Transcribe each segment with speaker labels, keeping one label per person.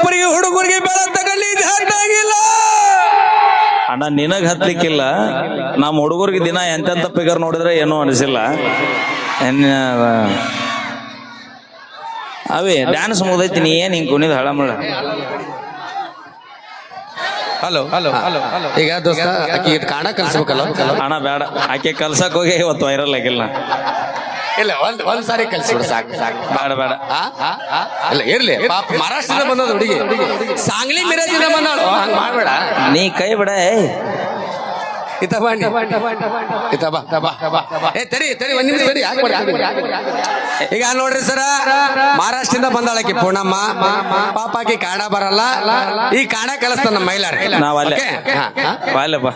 Speaker 1: ಒಬ್ಬರಿಗೆ ಹುಡುಗರಿಗೆ ಬೆಳ ತಗಲಿ ಜಾಗಿಲ್ಲ ಅಣ್ಣ. ನಿನಗ್ ಹತ್ಲಿಕ್ಕಿಲ್ಲ, ನಮ್ಮ ಹುಡುಗರಿಗೆ ದಿನ ಎಂತೆಂತ ಫಿಗರ್ ನೋಡಿದ್ರೆ ಏನೂ ಅನಿಸಿಲ್ಲ. ಅವೇ ಡ್ಯಾನ್ಸ್ ಮುಗ್ದೈತಿ, ನೀ ಏನ್ ಹಿಂಗ್ ಕುಣಿದ್ ಹಳ ಮಾಡ.
Speaker 2: ಹಲೋ ಹಲೋ ಹಲೋ ಈಗ ದೋಸ್ತ ಆಕಿ ಕಾಣ ಕಲ್ಸ್ಬೇಕಲ್ಲ
Speaker 1: ಅಣ್ಣ ಬೇಡ, ಆಕೆ ಕಲ್ಸಕ್ ಹೋಗಿ ಇವತ್ತು ವೈರಲ್ ಆಗಿಲ್ಲ.
Speaker 2: ಇಲ್ಲ ಒಂದ್ ಸಾರಿ ಕಲ್ಸ್ಬಿಡು ಸಾಕು ಸಾಕು.
Speaker 1: ಬೇಡ ಬೇಡ
Speaker 2: ಇಲ್ಲ ಇರ್ಲಿ, ಪಾಪ ಮಹಾರಾಷ್ಟ್ರದ ಬಂದದ ಹುಡುಗಿ, ಸಾಂಗ್ಲಿ ಮಿರಾಜಿಂದ ಬಂದಾಳು, ಹಂಗ ಮಾಡ್ಬೇಡ.
Speaker 1: ನೀ ಕೈ ಬಿಡ.
Speaker 2: ಇತ ಬಾ ಏ ತಡಿ ತಡಿ ಒಂದ್ ನಿಮಿಷ ತಡಿ. ಈಗ ನೋಡ್ರಿ ಸರ, ಮಹಾರಾಷ್ಟ್ರದಿಂದ ಬಂದಾಳಕಿ ಪೂರ್ಣಮ್ಮ. ಪಾಪಾಕಿ ಕಾಡ ಬರಲ್ಲ, ಈ ಕಾಡ ಕಲಿಸ್ತಾನ ನಮ್ಮ ಮೈಲಾರಿ.
Speaker 1: ನಾವಲ್ಲೇ ಬಾಲ್ಯಪ್ಪ.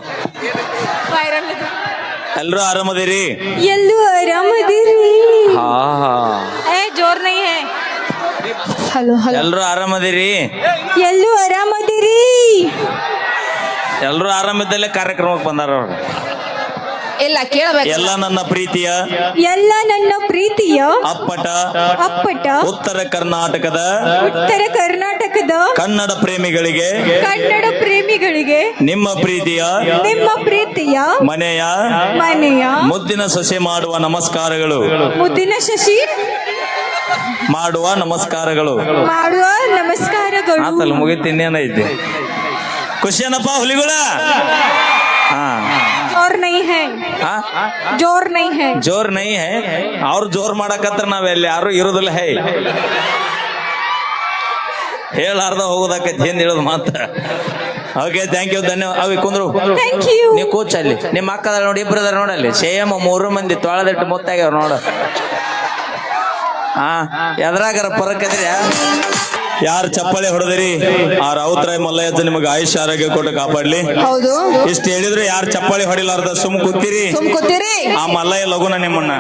Speaker 1: ಎಲ್ರು ಆರಾಮದಿರಿ?
Speaker 3: ಎಲ್ಲೂ ಆರಾಮದಿರಿ?
Speaker 1: ಹಾ ಹಾ
Speaker 3: ಜೋರ್ ನೈ ಹೈ. ಹಲೋ ಹಲೋ,
Speaker 1: ಎಲ್ರು ಆರಾಮದಿರಿ?
Speaker 3: ಎಲ್ಲೂ ಆರಾಮದಿರಿ?
Speaker 1: ಎಲ್ರು ಆರಾಮಿದ್ದಲ್ಲೇ ಕಾರ್ಯಕ್ರಮಕ್ಕೆ ಬಂದಾರ ಅವ್ರು.
Speaker 3: ಇಲ್ಲ ಕೇಳಬೇಕು.
Speaker 1: ಎಲ್ಲ ನನ್ನ ಪ್ರೀತಿಯ ಅಪ್ಪಟ ಉತ್ತರ ಕರ್ನಾಟಕದ ಕನ್ನಡ ಪ್ರೇಮಿಗಳಿಗೆ ನಿಮ್ಮ ಪ್ರೀತಿಯ ಮನೆಯ ಮುದ್ದಿನ ಸೊಸೆ ಮಾಡುವ ನಮಸ್ಕಾರಗಳು. ಮಾಡುವ ನಮಸ್ಕಾರಗಳು. ಆತಲ್ಲ ಮುಗಿತು, ಇನ್ನೇನೈತಿ? ಖುಷಿಯನಪ್ಪ ಹುಲಿಗುಳ? ಜೋರ್ ನೈ ಹೈ. ಅವ್ರು ಜೋರ್ ಮಾಡಕತ್ರ ನಾವೆಲ್ಲಿ ಯಾರು ಇರೋದಿಲ್ಲ. ಹೈ ಹೇಳಾರ್ದ ಹೋಗೋದಕ್ಕೈತಿ, ಏನ್ ಹೇಳೋದು ಮಾತ. ಓಕೆ, ಥ್ಯಾಂಕ್ ಯು, ಧನ್ಯವಾದ. ಅವಿ ಕುಂದ್ರು, ನೀವು ಕೂಚ ಅಲ್ಲಿ. ನಿಮ್ಮ ಅಕ್ಕದ ನೋಡಿ, ಇಬ್ಬರದಾರ ನೋಡಲ್ಲಿ, ಸೇಮ್ 3 ಮಂದಿ ತೊಳೆದಿಟ್ಟು ಮುತ್ತಾಗ್ಯಾವ ನೋಡ. ಎದ್ರಾಗಾರ ಪರಕದ್ರಿ ಯಾರು ಚಪ್ಪಾಳೆ ಹೊಡೆದಿರಿ ಆ ರಾವುತರಾಯ್ ಮಲ್ಲಯ್ಯಜ್ಜ ನಿಮಗೆ ಆಯುಷ್ಯ ಆರೋಗ್ಯ ಕೊಟ್ಟು ಕಾಪಾಡ್ಲಿ.
Speaker 3: ಹೌದು,
Speaker 1: ಇಷ್ಟ ಹೇಳಿದ್ರೆ ಯಾರು ಚಪ್ಪಾಳೆ ಹೊಡಿಲಾರ್ದ ಸುಮ್ ಕೂತೀರಿ. ಆ ಮಲ್ಲಯ್ಯ ಲಗುನ ನಿಮ್ಮನ್ನ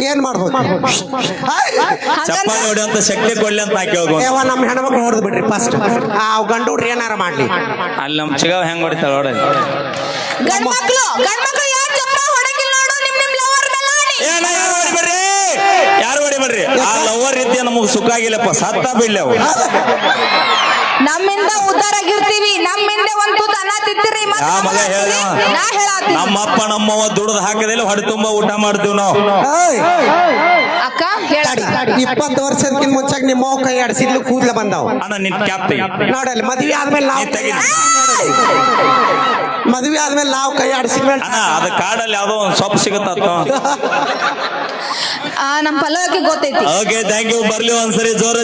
Speaker 4: ಏನ್ ಮಾಡ್ಬೋದು?
Speaker 1: ಚಪ್ಪಾಳೆ ಹೊಡೆಯುವಂತ ಶಕ್ತಿ ಕೊಡ್ಲಿ ಅಂತ ನಾ ಕೇಳ್ಬೋದು.
Speaker 4: ನಮ್ಮ ಹೆಣ್ಮಕ್ಳು ಹೊಡೆದ್ ಬಿಡ್ರಿ ಫಸ್ಟ್. ಗಂಡು ಹುಡ್ರಿ ಏನಾರ ಮಾಡ್ಲಿ.
Speaker 1: ಅಲ್ಲಿ ನಮ್ ಚಿಗಾವ್ ಹೆಂಗ್ ಹೊಡಿತಾಳ ನೋಡ. ಯಾರು ಹೊಡಿಬೇಡ್ರಿ. ಆ ಲವರ್ ರೀತಿಯ ನಮಗ್ ಸುಖ ಆಗಿಲ್ಲಪ್ಪ, ಸತ್ತ ಬೀಳ್ಲಿ ಅವು.
Speaker 3: ನಮ್ಮಿಂದ ಉದ್ದಾರ ಆಗಿರ್ತೀವಿ, ನಮ್ಮಿಂದ ಒಂದು ದನ ತಿಂತೀರಿ.
Speaker 1: ಆ ಮಗ ಹೇಳ್ದ, ನಮ್ಮಪ್ಪ ನಮ್ಮವ್ವ ದುಡ್ದು ಹಾಕದಿಲ್ಲ, ಹೊಡೆ ತುಂಬಾ ಊಟ ಮಾಡ್ತೀವಿ ನಾವು.
Speaker 3: ಅಕ್ಕ ಹೇಳ,
Speaker 4: 20 ವರ್ಷದಕ್ಕಿಂತ ಮುಂಚಾಗ ನಿಮ್ಮ ಕೈ ಆಡಿಸಿದ್ಲು ಕೂದ್ಲ ಬಂದಾವ.
Speaker 1: ಅಣ್ಣ ನಿನ್ ಕ್ಯಾಪ್
Speaker 4: ನೋಡಲ್ಲ, ಮದ್ವೆ ಆದ್ಮೇಲೆ ನಾವು ಕೈ ಆಡಿಸಿದ್ಮೇಲೆ
Speaker 1: ಅದ ಕಾಡಲ್ಲಿ ಯಾವ್ದೋ ಒಂದ್ ಸೊಪ್ಪು ಸಿಗುತ್ತ.
Speaker 3: ನಮ್ಮ ಪಲ್ಲವಕ್ಕೆ ಗೊತ್ತೈತಿ.
Speaker 1: Okay, thank you. ಬರ್ಲಿ ಒಂದ್ಸರಿ ಜೋರ